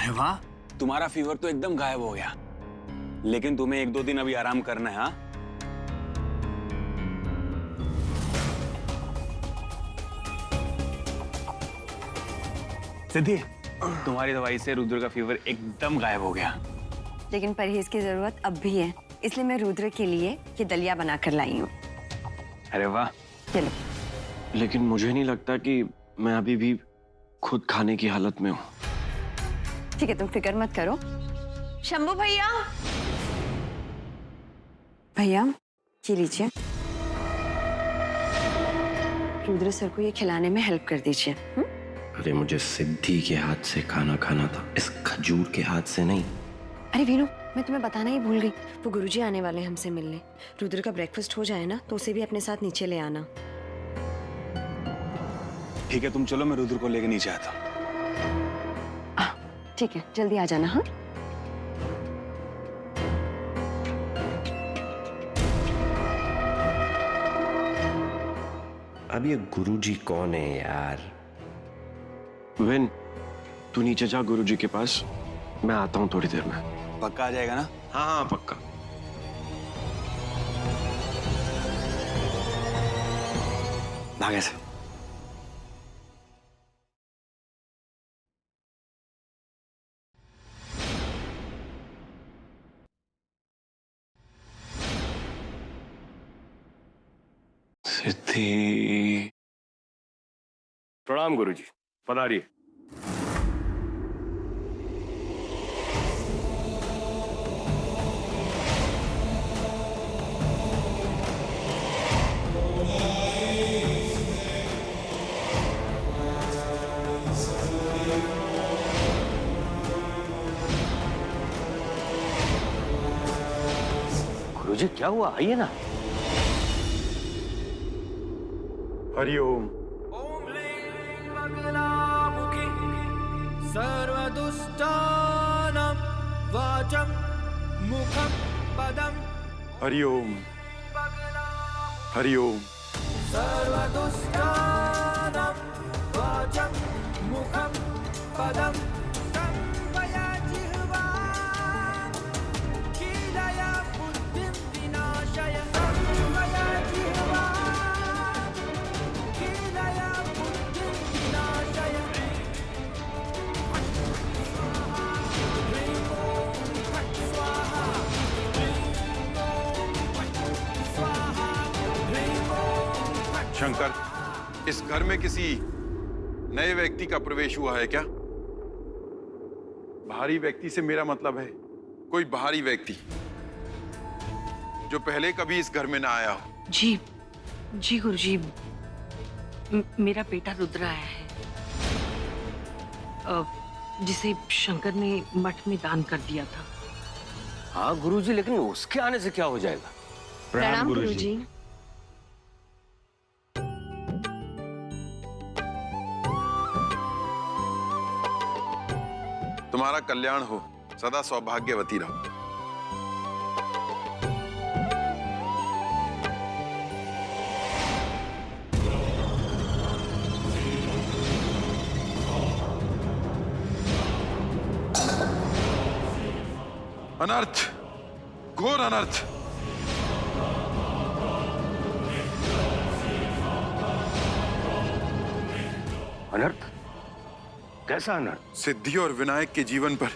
अरे वाह, तुम्हारा फीवर तो एकदम गायब हो गया। लेकिन तुम्हें 1-2 दिन अभी आराम करना है। हाँ, सिद्धि, तुम्हारी दवाई से रुद्र का फीवर एकदम गायब हो गया। लेकिन परहेज की जरूरत अब भी है, इसलिए मैं रुद्र के लिए ये दलिया बनाकर लाई हूँ। अरे वाह। चलो। लेकिन मुझे नहीं लगता कि मैं अभी भी खुद खाने की हालत में हूँ। ठीक है, तुम फिक्र मत करो। शंभू भैया, भैया ये लीजिए, रुद्र सर को ये खिलाने में हेल्प कर दीजिए। अरे मुझे सिद्धि के हाथ से खाना खाना था, इस खजूर के हाथ से नहीं। अरे वीनू, मैं तुम्हें बताना ही भूल गई, वो गुरुजी आने वाले हैं हमसे मिलने। रुद्र का ब्रेकफास्ट हो जाए ना तो उसे भी अपने साथ नीचे ले आना। ठीक है, तुम चलो, मैं रुद्र को लेके नीचे आता हूँ। ठीक है, जल्दी आ जाना। हाँ, अब ये गुरुजी कौन है यार? विन, तू नीचे जा गुरुजी के पास, मैं आता हूँ थोड़ी देर में। पक्का आ जाएगा ना? हाँ हाँ पक्का। भागे से। सिद्धि। प्रणाम गुरुजी, पधारिए। गुरुजी क्या हुआ, आइए ना। हरिओम। सर्वदुष्टानां वाचं मुखं पदं हरिओम। हरिओम। सर्वदुष्टानां वाचं मुखं पदं संवया जिह्वा कीलया बुद्धिं विनाशय संवया जिह्वा कीलया बुद्धिं विनाशय शंकर, इस घर में किसी नए व्यक्ति का प्रवेश हुआ है क्या? बाहरी व्यक्ति से मेरा मतलब है कोई बाहरी व्यक्ति जो पहले कभी इस घर में ना आया हो। जी जी गुरुजी, मेरा बेटा रुद्र आया है, जिसे शंकर ने मठ में दान कर दिया था। हाँ गुरुजी, लेकिन उसके आने से क्या हो जाएगा? प्रणाम गुरुजी। तुम्हारा कल्याण हो, सदा सौभाग्यवती रहो। अनर्थ, घोर अनर्थ। अनर्थ? कैसा अनर्थ? सिद्धि और विनायक के जीवन पर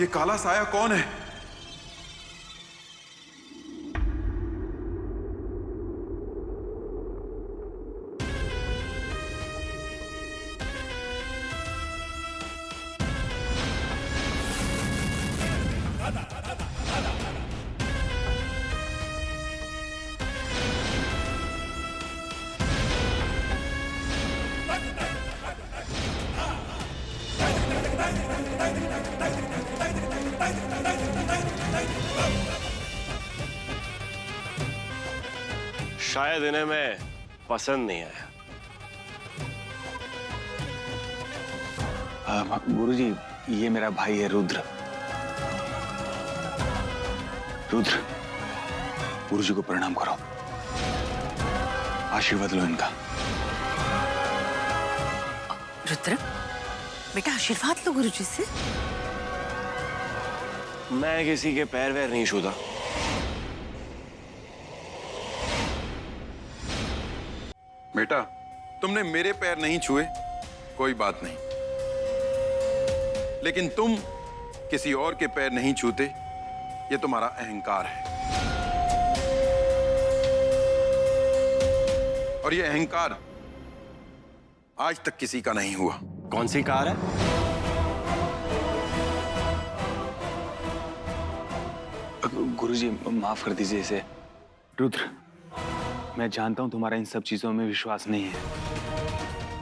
ये काला साया कौन है? शायद इन्हें मैं पसंद नहीं आया। गुरुजी, ये मेरा भाई है रुद्र। रुद्र, गुरुजी को प्रणाम करो, आशीर्वाद लो इनका। रुद्र, बेटा आशीर्वाद लो गुरुजी से। मैं किसी के पैर वैर नहीं छूता। बेटा, तुमने मेरे पैर नहीं छुए, कोई बात नहीं, लेकिन तुम किसी और के पैर नहीं छूते, ये तुम्हारा अहंकार है। और ये अहंकार आज तक किसी का नहीं हुआ। कौन सी कार है? गुरुजी माफ कर दीजिए इसे। रुद्र, मैं जानता हूं तुम्हारा इन सब चीजों में विश्वास नहीं है,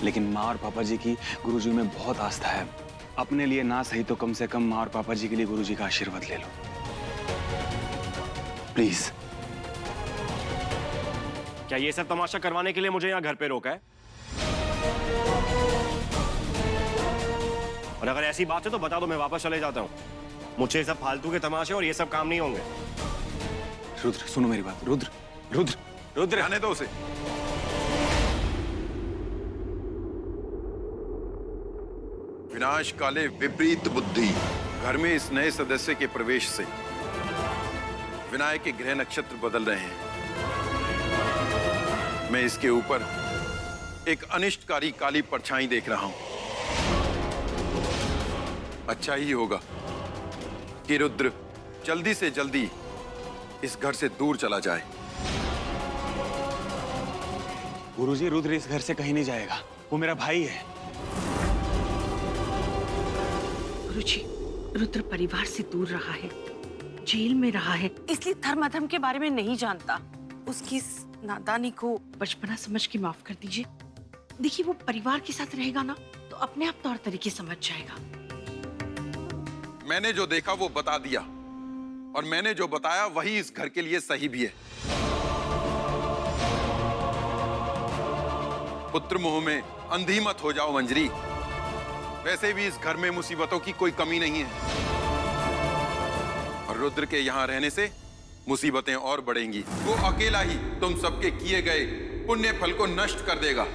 लेकिन माँ और पापा जी की गुरुजी में बहुत आस्था है। अपने लिए ना सही तो कम से कम माँ और पापा जी के लिए गुरुजी का आशीर्वाद ले लो प्लीज। क्या ये सब तमाशा करवाने के लिए मुझे यहाँ घर पे रोका है? और अगर ऐसी बात है तो बता दो, मैं वापस चले जाता हूँ। मुझे सब फालतू के तमाशे और ये सब काम नहीं होंगे। रुद्र सुनो मेरी बात। रुद्र रुद्र रुद्र, आने दो उसे। विनाश काले विपरीत बुद्धि। घर में इस नए सदस्य के प्रवेश से विनायक के ग्रह नक्षत्र बदल रहे हैं। मैं इसके ऊपर एक अनिष्टकारी काली परछाई देख रहा हूं। अच्छा ही होगा कि रुद्र जल्दी से जल्दी इस घर से दूर चला जाए। गुरुजी, रुद्र इस घर से कहीं नहीं जाएगा, वो मेरा भाई है। गुरुजी, रुद्र परिवार से दूर रहा है, जेल में रहा है, इसलिए धर्म अधर्म के बारे में नहीं जानता। उसकी इस नादानी को बचपना समझ के माफ कर दीजिए। देखिए, वो परिवार के साथ रहेगा ना तो अपने आप तौर तरीके समझ जाएगा। मैंने जो देखा वो बता दिया, और मैंने जो बताया वही इस घर के लिए सही भी है। पुत्र मोह में अंधी मत हो जाओ मंजरी। वैसे भी इस घर में मुसीबतों की कोई कमी नहीं है, और रुद्र के यहाँ रहने से मुसीबतें और बढ़ेंगी। वो अकेला ही तुम सबके किए गए पुण्य फल को नष्ट कर देगा।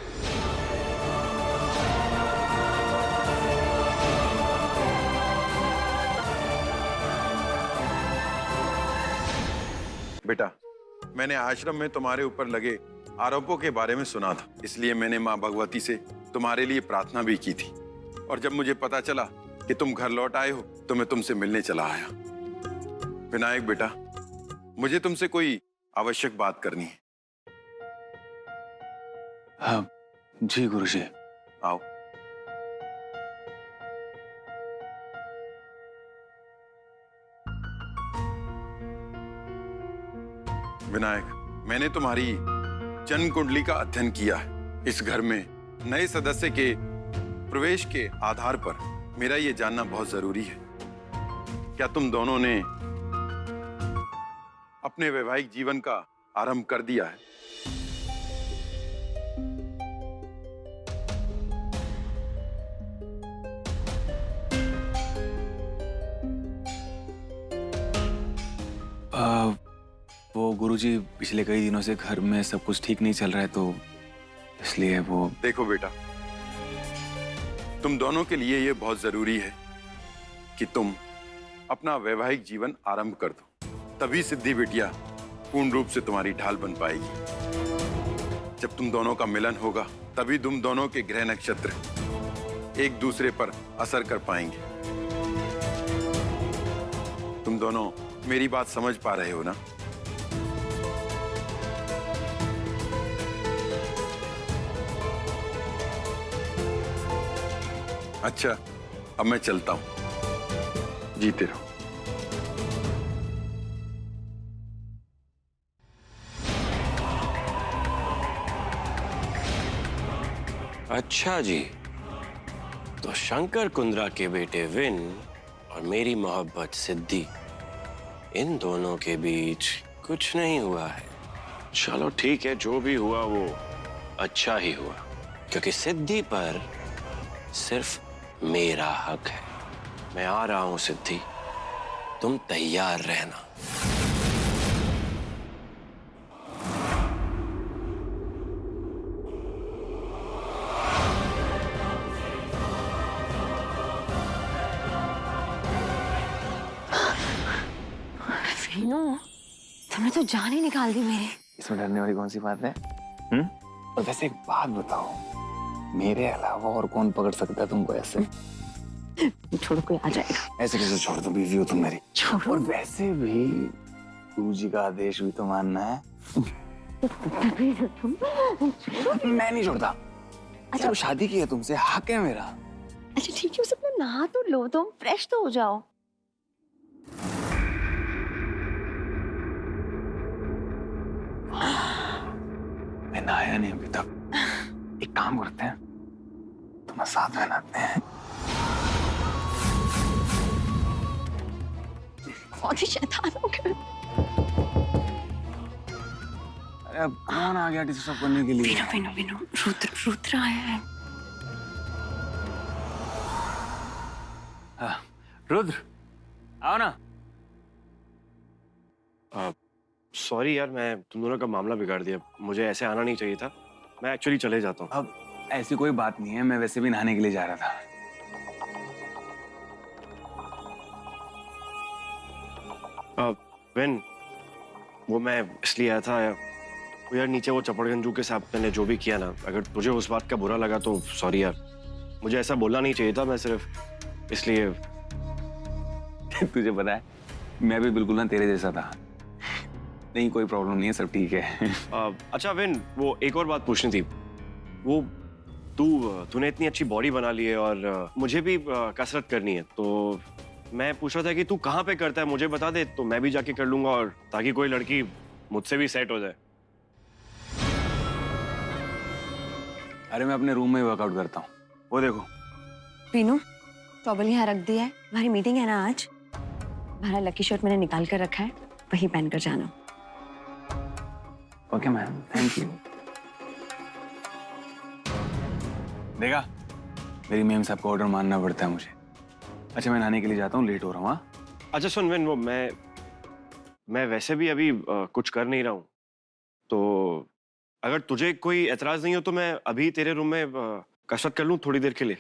बेटा, मैंने आश्रम में तुम्हारे ऊपर लगे आरोपों के बारे में सुना था, इसलिए मैंने माँ भगवती से तुम्हारे लिए प्रार्थना भी की थी। और जब मुझे पता चला कि तुम घर लौट आए हो तो मैं तुमसे मिलने चला आया। विनायक बेटा, मुझे तुमसे कोई आवश्यक बात करनी है। हाँ जी गुरुजी। आओ। विनायक, मैंने तुम्हारी जन्म कुंडली का अध्ययन किया है। इस घर में नए सदस्य के प्रवेश के आधार पर मेरा ये जानना बहुत जरूरी है। क्या तुम दोनों ने अपने वैवाहिक जीवन का आरंभ कर दिया है? वो गुरुजी, पिछले कई दिनों से घर में सब कुछ ठीक नहीं चल रहा है, तो इसलिए वो। देखो बेटा, तुम दोनों के लिए ये बहुत जरूरी है कि तुम अपना वैवाहिक जीवन आरंभ कर दो, तभी सिद्धि बिटिया पूर्ण रूप से तुम्हारी ढाल बन पाएगी। जब तुम दोनों का मिलन होगा तभी तुम दोनों के ग्रह नक्षत्र एक दूसरे पर असर कर पाएंगे। तुम दोनों मेरी बात समझ पा रहे हो ना? अच्छा, अब मैं चलता हूं। जीते रहो। अच्छा जी, तो शंकर कुंद्रा के बेटे विन और मेरी मोहब्बत सिद्धि, इन दोनों के बीच कुछ नहीं हुआ है। चलो ठीक है, जो भी हुआ वो अच्छा ही हुआ, क्योंकि सिद्धि पर सिर्फ मेरा हक है। मैं आ रहा हूं सिद्धि, तुम तैयार रहना। मीनू, तुमने तो जान ही निकाल दी मेरी। इसमें डरने वाली कौन सी बात है? और वैसे एक बात बताओ, मेरे अलावा और कौन पकड़ सकता है तुमको ऐसे? छोड़ो, कोई आ जाएगा। ऐसे कैसे छोड़ दो, बीवी हो तुम मेरी। छोड़ो। और वैसे भी गुरुजी का आदेश भी तो मानना है। मैं नहीं छोड़ता। अच्छा, तो शादी की है तुमसे, हक है मेरा। अच्छा ठीक है, उसे अपना नहा तो लो, तुम फ्रेश तो हो जाओ। मैं नहाया नहीं अभी तक। एक काम करते हैं, तुम्हें साथ में नहाते हैं। बहुत ही शैतान हो गए। अरे अब कौन आ गया डिस्टर्ब करने के लिए? मीनू, रुद्र आया है। हाँ, रुद्र आओ ना। सॉरी यार, मैं तुम दोनों का मामला बिगाड़ दिया। मुझे ऐसे आना नहीं चाहिए था। मैं एक्चुअली चले जाता हूँ। अब ऐसी कोई बात नहीं है, मैं वैसे भी नहाने के लिए जा रहा था। वेन, वो मैं इसलिए आया था वो यार, नीचे वो चपड़गंजू के साथ मैंने जो भी किया ना, अगर तुझे उस बात का बुरा लगा तो सॉरी यार। मुझे ऐसा बोलना नहीं चाहिए था, मैं सिर्फ इसलिए। तुझे पता है, मैं भी बिल्कुल ना तेरे जैसा था। नहीं, कोई प्रॉब्लम नहीं है, सब ठीक है। अच्छा वेन, वो एक और बात पूछनी थी। वो तूने इतनी अच्छी बॉडी बना ली है और मुझे भी कसरत करनी है, तो मैं पूछ रहा था कि तू कहाँ पे करता है, मुझे बता दे तो मैं भी जाके कर लूंगा, और ताकि कोई लड़की मुझसे भी सेट हो जाए। अरे मैं अपने रूम में वर्कआउट करता हूँ, वो देखो। मीनू, टॉवल यहाँ रख दिया है, हमारी मीटिंग है ना आज। हमारा लकी शॉट मैंने निकाल कर रखा है, वही पहन कर जाना। Okay ma'am, thank you. देखा, मेरी मेम साहब को ऑर्डर मानना पड़ता है मुझे। अच्छा, मैं नहाने के लिए जाता हूँ, लेट हो रहा हूँ। हाँ, अच्छा सुन वेन, वो मैं वैसे भी अभी कुछ कर नहीं रहा हूँ, तो अगर तुझे कोई एतराज नहीं हो तो मैं अभी तेरे रूम में कसरत कर लूँ थोड़ी देर के लिए।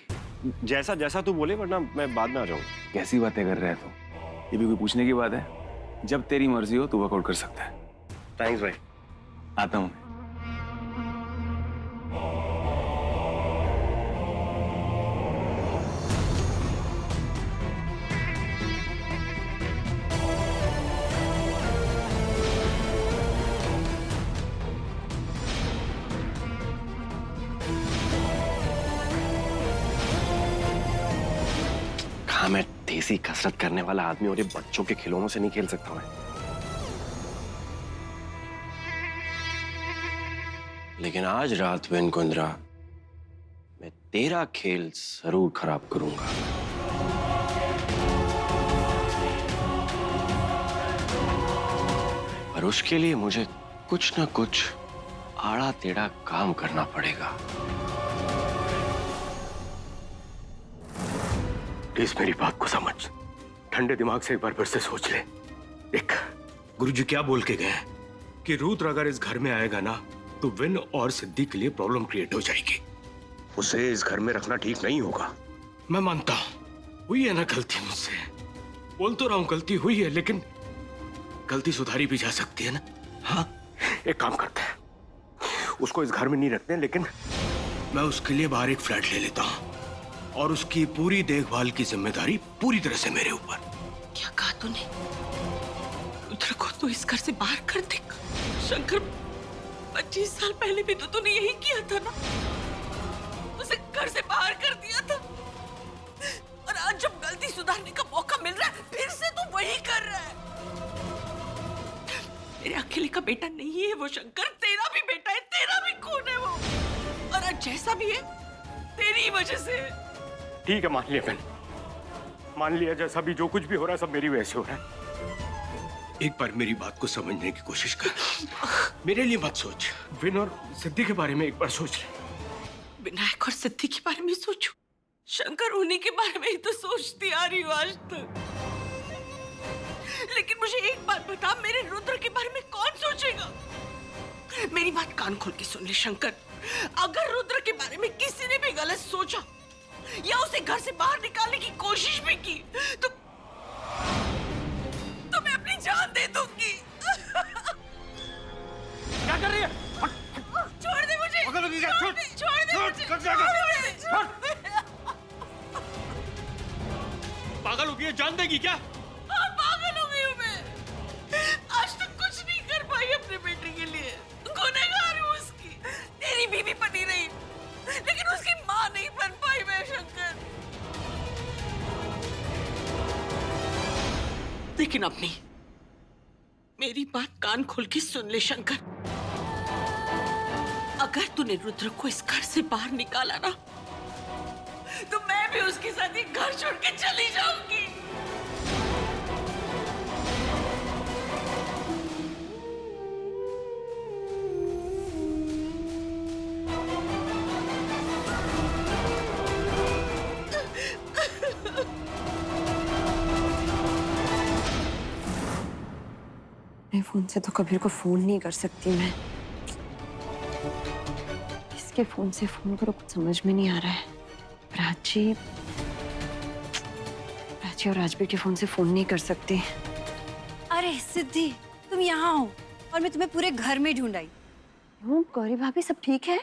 जैसा तू बोले, वरना मैं बाद में आ जाऊंगा। कैसी बातें कर रहे हैं तुम? ये भी कोई पूछने की बात है? जब तेरी मर्जी हो तो वर्कआउट कर सकता है। थैंक्स भाई, आता हूँ। हाँ, मैं देसी कसरत करने वाला आदमी और ये बच्चों के खिलौनों से नहीं खेल सकता मैं। लेकिन आज रात वेन कुंद्रा, मैं तेरा खेल जरूर खराब करूंगा। और उसके लिए मुझे कुछ ना कुछ आड़ा टेढ़ा काम करना पड़ेगा। प्लीज मेरी बात को समझ, ठंडे दिमाग से एक बार फिर से सोच ले। देख, गुरुजी क्या बोल के गए हैं कि रुद्र अगर इस घर में आएगा ना तो विन और सिद्धि के लिए प्रॉब्लम क्रिएट हो जाएगी। उसे इस घर में रखना ठीक नहीं होगा। मैं मानता हूं हुई है ना गलती मुझसे, बोल तो रहा हूं गलती हुई है, लेकिन गलती सुधारी भी जा सकती है ना। हाँ, एक काम करते हैं, उसको इस घर में नहीं रखते, लेकिन मैं उसके लिए बाहर एक फ्लैट ले लेता हूं और उसकी पूरी देखभाल की जिम्मेदारी पूरी तरह से मेरे ऊपर। क्या कहा तूने? रुद्र को तो इस घर से बाहर कर देगा? शंकर, 25 साल पहले भी तो तूने यही किया था ना, उसे घर से बाहर कर दिया था। और आज जब गलती सुधारने का मौका मिल रहा है, फिर से तू वही कर रहा है। मेरे अकेले का बेटा नहीं है वो शंकर, तेरा भी बेटा है, तेरा भी खून है वो। और आज जैसा भी है, तेरी वजह से है। ठीक है, मान लिया मैंने, मान लिया जैसा भी जो कुछ भी हो रहा है सब मेरी वजह से हो रहा है। एक बार मेरी बात को समझने की कोशिश कर। मेरे लिए मत सोच, विन और सिद्धि के बारे में एक बार सोच ले। विनायक और सिद्धि के बारे में सोचूं? शंकर, उन्हीं के बारे में ही तो सोचती आ रही हूँ आज तक। लेकिन मुझे एक बात बता, मेरे रुद्र के बारे में कौन सोचेगा? मेरी बात कान खोल के सुन ले शंकर, अगर रुद्र के बारे में किसी ने भी गलत सोचा या उसे घर से बाहर निकालने की कोशिश भी की तो मैं अपनी जान दे दूंगी। क्या कर रही है? छोड़ दे मुझे, पागल हो गई क्या? छोड़ दे मुझे, छोड़ दे, छोड़ दे। पागल हो गई है, जान देगी क्या? हाँ, पागल हो गई हूँ मैं। आज तक कुछ नहीं कर पाई अपने बेटे के लिए, गुनहगार हूँ उसकी। तेरी बीवी बनी रही, लेकिन उसकी माँ नहीं बन पाई मैं शंकर। लेकिन अब नहीं, मेरी बात कान खोल के सुन ले शंकर। अगर तूने रुद्र को इस घर से बाहर निकाला ना, तो मैं भी उसके साथ ये घर छोड़ के चली जाऊंगी। मैं फोन से तो कबीर को फोन नहीं कर सकती मैं। किसके फोन से फोन करो कुछ समझ में नहीं आ रहा है। प्राची और राजबीर के फोन से फोन नहीं कर सकती। अरे सिद्धि, तुम यहाँ हो और मैं तुम्हें पूरे घर में ढूंढ आई। क्यों गौरी भाभी सब ठीक है?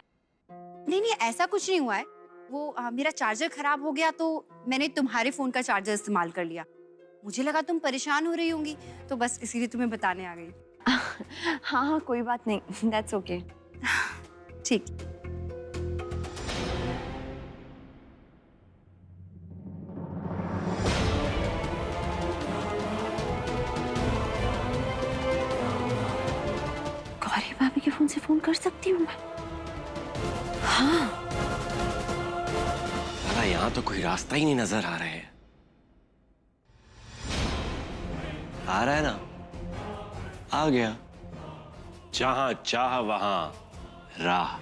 नहीं नहीं, ऐसा कुछ नहीं हुआ है। वो मेरा चार्जर खराब हो गया तो मैंने तुम्हारे फोन का चार्जर इस्तेमाल कर लिया। मुझे लगा तुम परेशान हो रही होंगी, तो बस इसीलिए तुम्हें बताने आ गई। हाँ हाँ कोई बात नहीं, दैट्स ओके। ठीक। गौरी भाभी के फोन से फोन कर सकती हूँ मैं? हाँ। साला यहाँ तो कोई रास्ता ही नहीं नजर आ रहा है। आ रहा है ना? आ गया। जहां चाह वहां राह।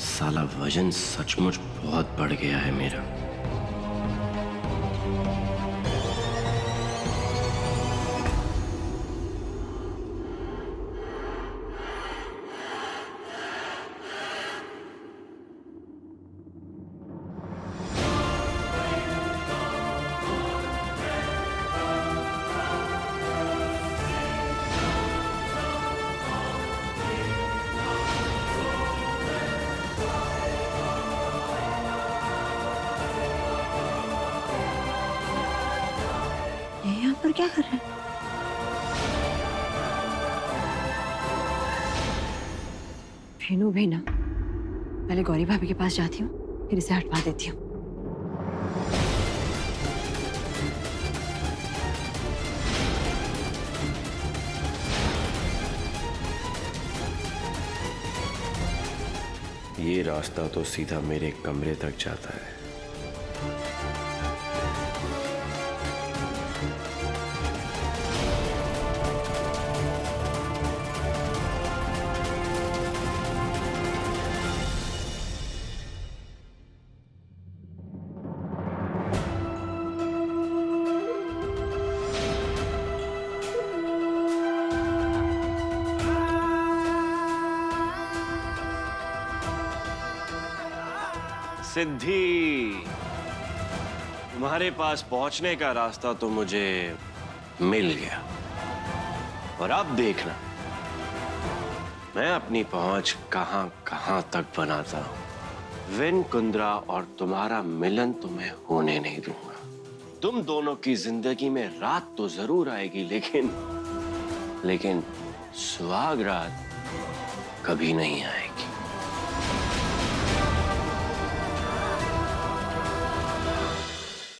साला वजन सचमुच बहुत बढ़ गया है मेरा। ये यहाँ पर क्या कर रहे हैं? भेनू भेना, पहले गौरी भाभी के पास जाती हूँ, फिर इसे हटवा देती हूँ। ये रास्ता तो सीधा मेरे कमरे तक जाता है। सिद्धि, तुम्हारे पास पहुंचने का रास्ता तो मुझे मिल गया। और अब देखना मैं अपनी पहुंच कहां कहां तक बनाता हूं। विन कुंद्रा और तुम्हारा मिलन तुम्हें होने नहीं दूंगा। तुम दोनों की जिंदगी में रात तो जरूर आएगी, लेकिन सुहाग रात कभी नहीं आएगी।